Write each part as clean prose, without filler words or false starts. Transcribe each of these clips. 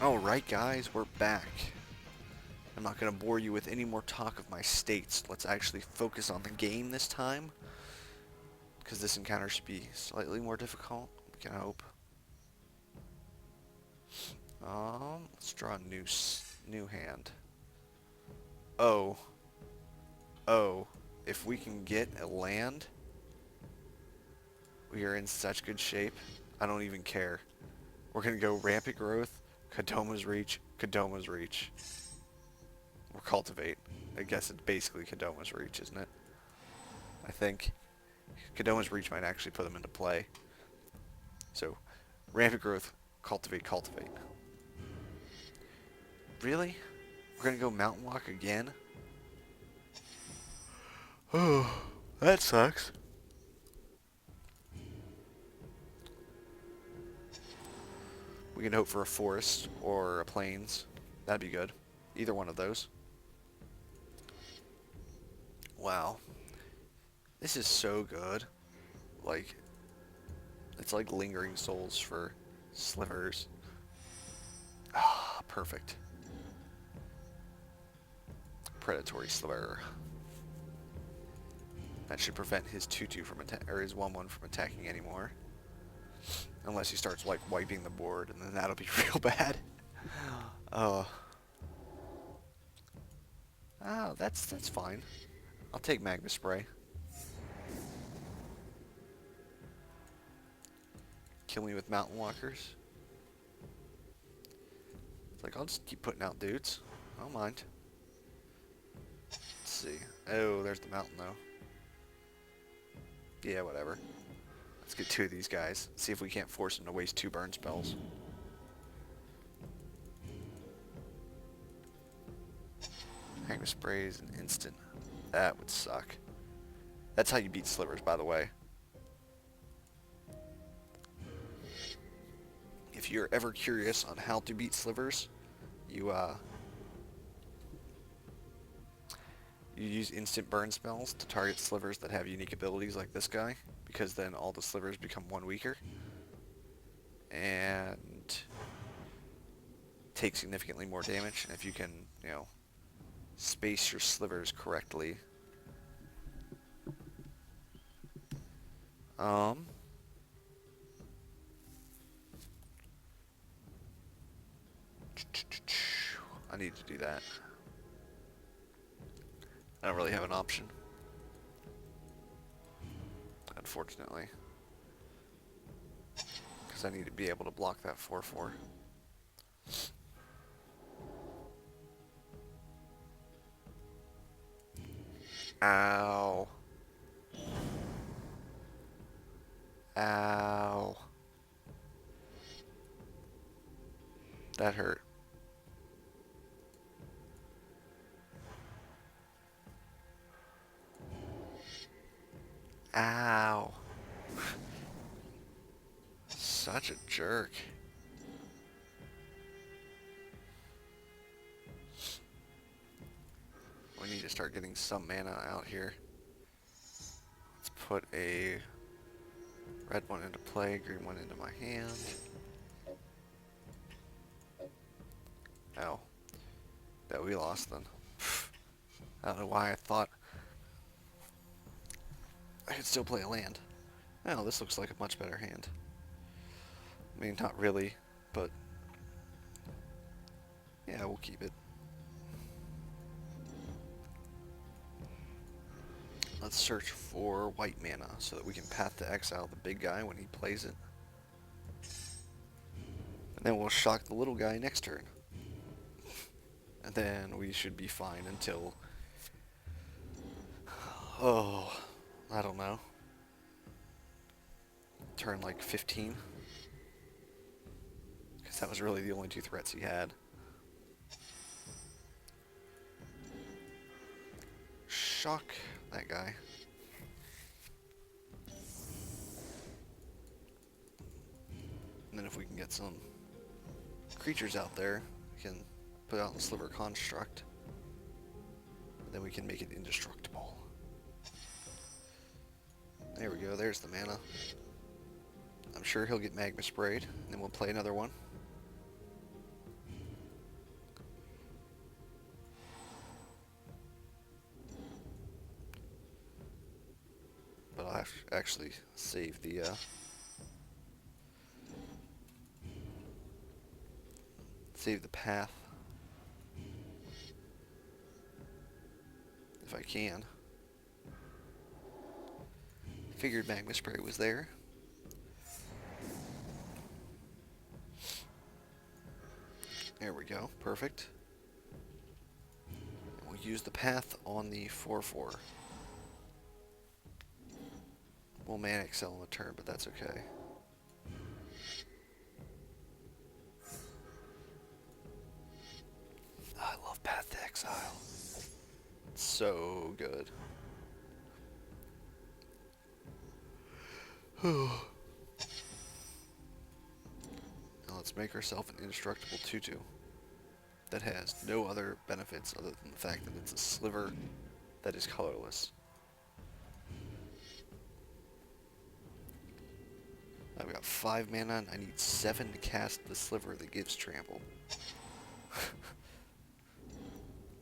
Alright guys, we're back. I'm not going to bore you with any more talk of my states. Let's actually focus on the game this time. Because this encounter should be slightly more difficult, we can hope. Let's draw a new hand. Oh. If we can get a land, we are in such good shape. I don't even care. We're going to go Rampant Growth, Kodoma's Reach, or Cultivate. I guess it's basically Kodoma's Reach, isn't it? I think. Kodoma's Reach might actually put them into play. So, Rampant Growth, Cultivate. Really? We're gonna go Mountain Walk again? Oh, that sucks. We can hope for a forest or a plains. That'd be good. Either one of those. Wow. This is so good. Like, it's like Lingering Souls for slivers. Ah, perfect. Predatory Sliver. That should prevent his 2-2 from or his 1-1 from attacking anymore. Unless he starts like wiping the board, and then that'll be real bad. Oh, that's fine. I'll take Magma Spray. Kill me with Mountain Walkers. It's like, I'll just keep putting out dudes. I don't mind. Let's see. Oh, there's the mountain though. Yeah, whatever. Let's get 2 of these guys. See if we can't force them to waste 2 burn spells. Magma Spray is an instant. That would suck. That's how you beat slivers, by the way. If you're ever curious on how to beat slivers, you use instant burn spells to target slivers that have unique abilities like this guy, because then all the slivers become 1 weaker and take significantly more damage. And if you can, you know, space your slivers correctly, I need to do that. I don't really have an option, unfortunately, because I need to be able to block that 4/4. Ow. Ow. That hurt. Ow. Such a jerk. We need to start getting some mana out here. Let's put a red one into play, green one into my hand. Oh. That we lost then. I don't know why I thought I could still play a land. Oh, this looks like a much better hand. I mean, not really, but yeah, we'll keep it. Let's search for white mana so that we can Path to Exile the big guy when he plays it. And then we'll shock the little guy next turn. And then we should be fine until, oh, I don't know, turn like 15. Because that was really the only 2 threats he had. Shock that guy. And then if we can get some creatures out there, we can put out the Sliver Construct. Then we can make it indestructible. There we go, there's the mana. I'm sure he'll get Magma Sprayed, and then we'll play another one. actually save the path if I can. Figured magma spray was there. There we go. Perfect. And we'll use the path on the 4/4. We'll mana excel on the turn, but that's okay. I love Path to Exile. It's so good. Now let's make ourselves an indestructible 2/2 that has no other benefits other than the fact that it's a sliver that is colorless. I've got 5 mana and I need 7 to cast the sliver that gives trample.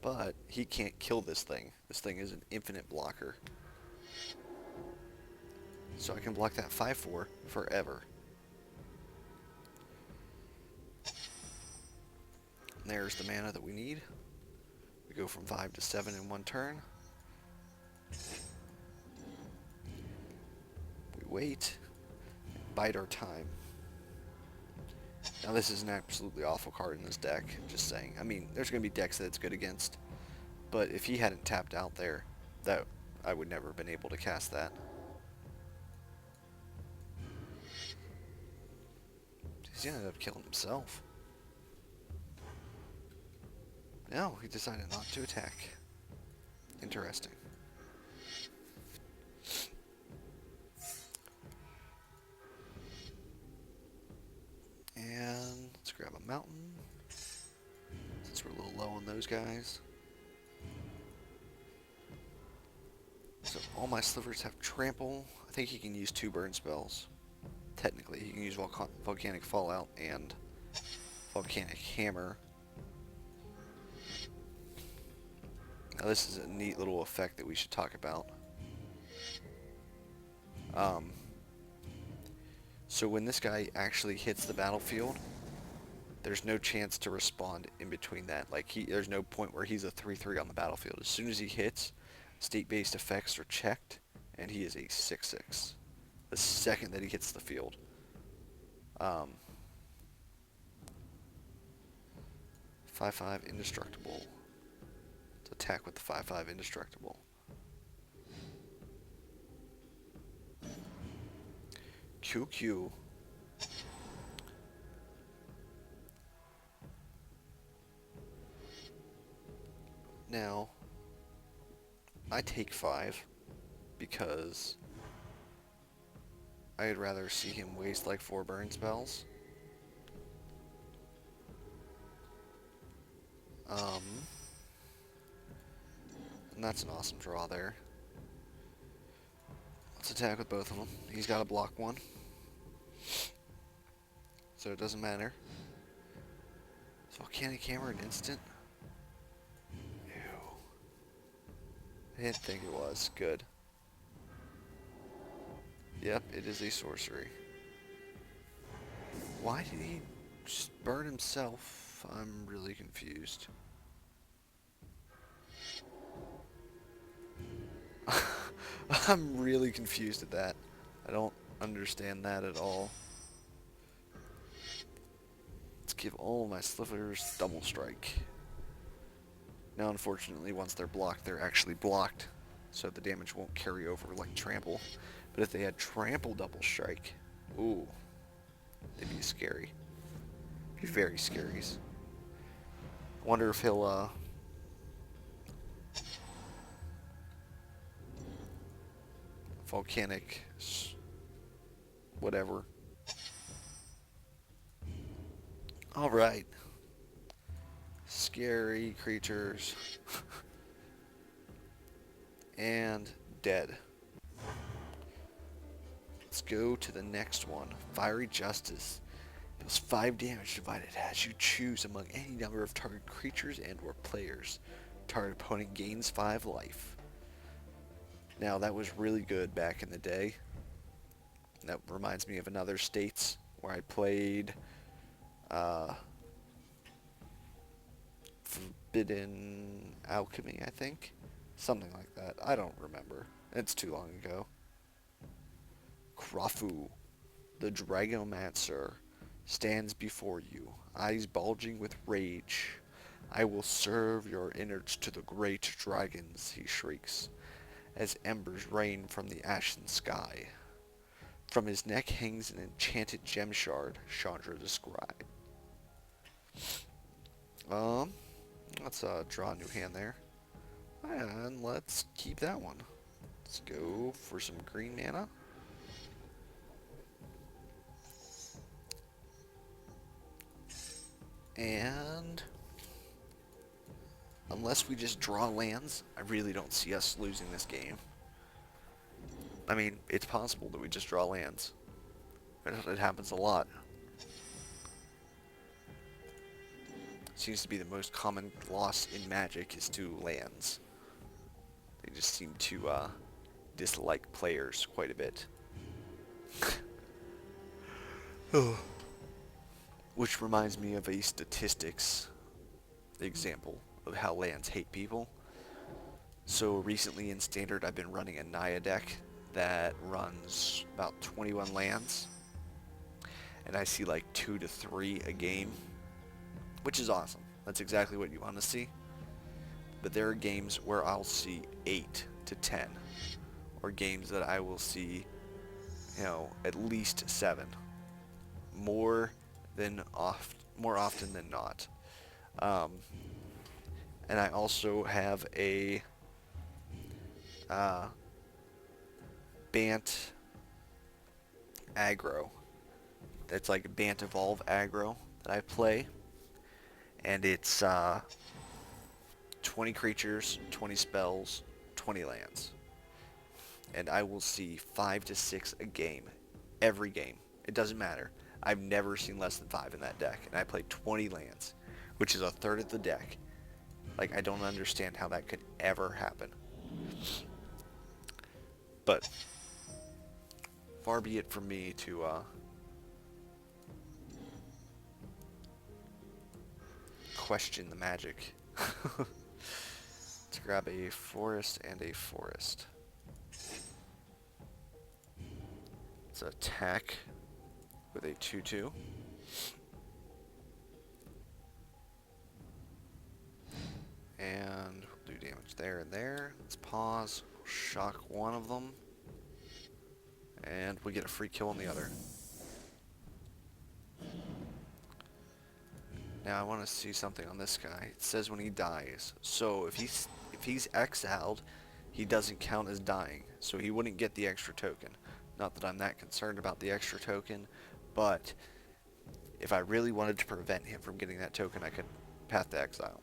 But he can't kill this thing. This thing is an infinite blocker. So I can block that 5/4 forever. And there's the mana that we need. We go from 5 to 7 in one turn. We wait. And bide our time. Now this is an absolutely awful card in this deck, just saying. I mean, there's going to be decks that it's good against. But if he hadn't tapped out there, that I would never have been able to cast that. He ended up killing himself. No, he decided not to attack. Interesting. And let's grab a mountain, since we're a little low on those guys. So all my slivers have trample. I think he can use 2 burn spells. Technically, he can use Volcanic Fallout and Volcanic Hammer. Now this is a neat little effect that we should talk about. So when this guy actually hits the battlefield, there's no chance to respond in between that. Like there's no point where he's a 3/3 on the battlefield. As soon as he hits, state-based effects are checked, and he is a 6/6. The second that he hits the field. 5/5 indestructible. Let's attack with the 5/5 indestructible. QQ. Now, I take 5 because I'd rather see him waste like 4 burn spells. And that's an awesome draw there. Let's attack with both of them. He's got to block one, so it doesn't matter. So Volcanic Hammer an instant? Ew. I didn't think it was. Good. Yep, it is a sorcery. Why did he just burn himself? I'm really confused. I'm really confused at that. I don't understand that at all. Let's give all my slivers double strike. Now unfortunately once they're blocked, they're actually blocked, so the damage won't carry over like trample. But if they had trample double strike, ooh, they'd be scary. Be very scary. I wonder if he'll volcanic whatever. Alright. Scary creatures. And dead. Let's go to the next one. Fiery Justice. Deals 5 damage divided as you choose among any number of target creatures and or players. Target opponent gains 5 life. Now, that was really good back in the day. That reminds me of another states where I played uh, Forbidden Alchemy, I think. Something like that. I don't remember. It's too long ago. Krafu, the Dragomancer, stands before you, eyes bulging with rage. I will serve your innards to the great dragons, he shrieks, as embers rain from the ashen sky. From his neck hangs an enchanted gem shard, Chandra described. Um, let's draw a new hand there. And let's keep that one. Let's go for some green mana. And unless we just draw lands, I really don't see us losing this game. I mean, it's possible that we just draw lands. It happens a lot. Seems to be the most common loss in Magic is to lands. They just seem to dislike players quite a bit. Which reminds me of a statistics example of how lands hate people. So recently in Standard I've been running a Naya deck that runs about 21 lands. And I see like 2 to 3 a game, which is awesome. That's exactly what you want to see. But there are games where I'll see 8 to 10. Or games that I will see, at least 7. More often than not. And I also have a Bant aggro. That's like a Bant Evolve aggro that I play. And it's 20 creatures, 20 spells, 20 lands. And I will see 5 to 6 a game. Every game. It doesn't matter. I've never seen less than 5 in that deck. And I play 20 lands, which is a third of the deck. Like, I don't understand how that could ever happen. But far be it from me to question the magic. Let's grab a forest and a forest. Let's attack with a 2/2. And we'll do damage there and there. Let's pause. Shock one of them. And we get a free kill on the other. Now I want to see something on this guy. It says when he dies. So if he's exiled, he doesn't count as dying. So he wouldn't get the extra token. Not that I'm that concerned about the extra token, but if I really wanted to prevent him from getting that token, I could Path to Exile.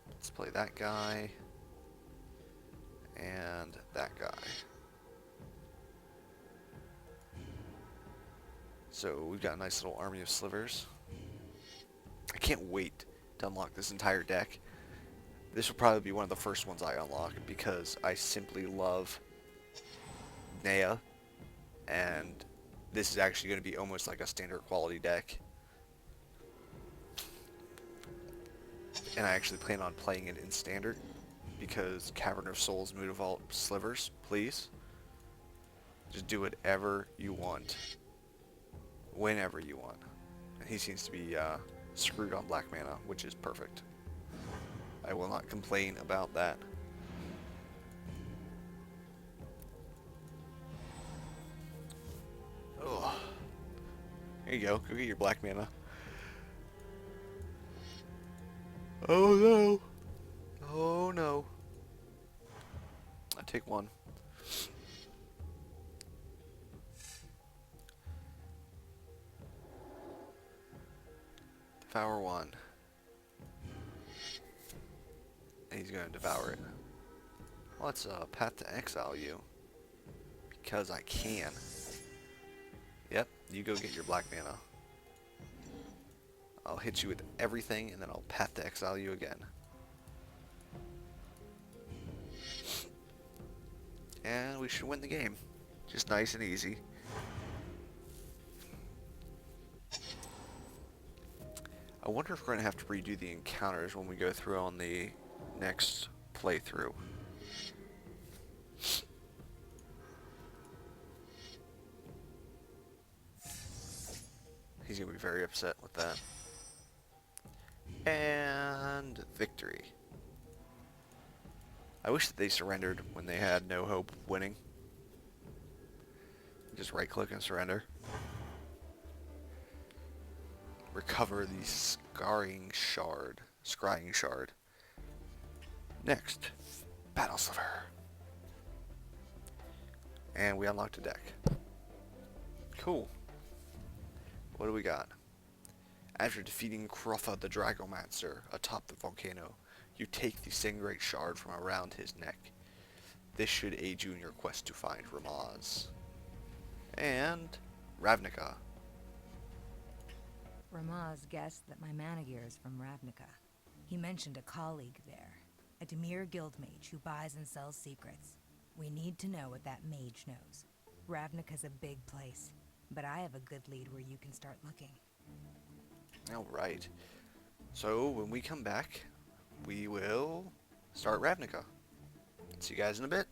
Let's play that guy and that guy. So we've got a nice little army of slivers. I can't wait to unlock this entire deck. This will probably be one of the first ones I unlock because I simply love Naya, and this is actually going to be almost like a standard quality deck. And I actually plan on playing it in standard because Cavern of Souls, Moon of Vault, Slivers, please. Just do whatever you want. Whenever you want. And he seems to be screwed on black mana, which is perfect. I will not complain about that. Oh, here you go. Go get your black mana. Oh no. Oh no. I take one. Devour one. And he's going to devour it. Let's Path to Exile you. Because I can. Yep, you go get your black mana. I'll hit you with everything, and then I'll path to exile you again. And we should win the game. Just nice and easy. I wonder if we're going to have to redo the encounters when we go through on the next playthrough. He's going to be very upset with that. And victory. I wish that they surrendered when they had no hope of winning. Just right click and surrender. Recover the scrying shard. Next, Battle Sliver. And we unlocked a deck. Cool. What do we got? After defeating Kroffa the Dragomancer atop the volcano, you take the Singray shard from around his neck. This should aid you in your quest to find Ramaz. And Ravnica. Ramaz guessed that my Managir is from Ravnica. He mentioned a colleague there, a Demir guildmage who buys and sells secrets. We need to know what that mage knows. Ravnica's a big place, but I have a good lead where you can start looking. Alright. So, when we come back, we will start Ravnica. See you guys in a bit.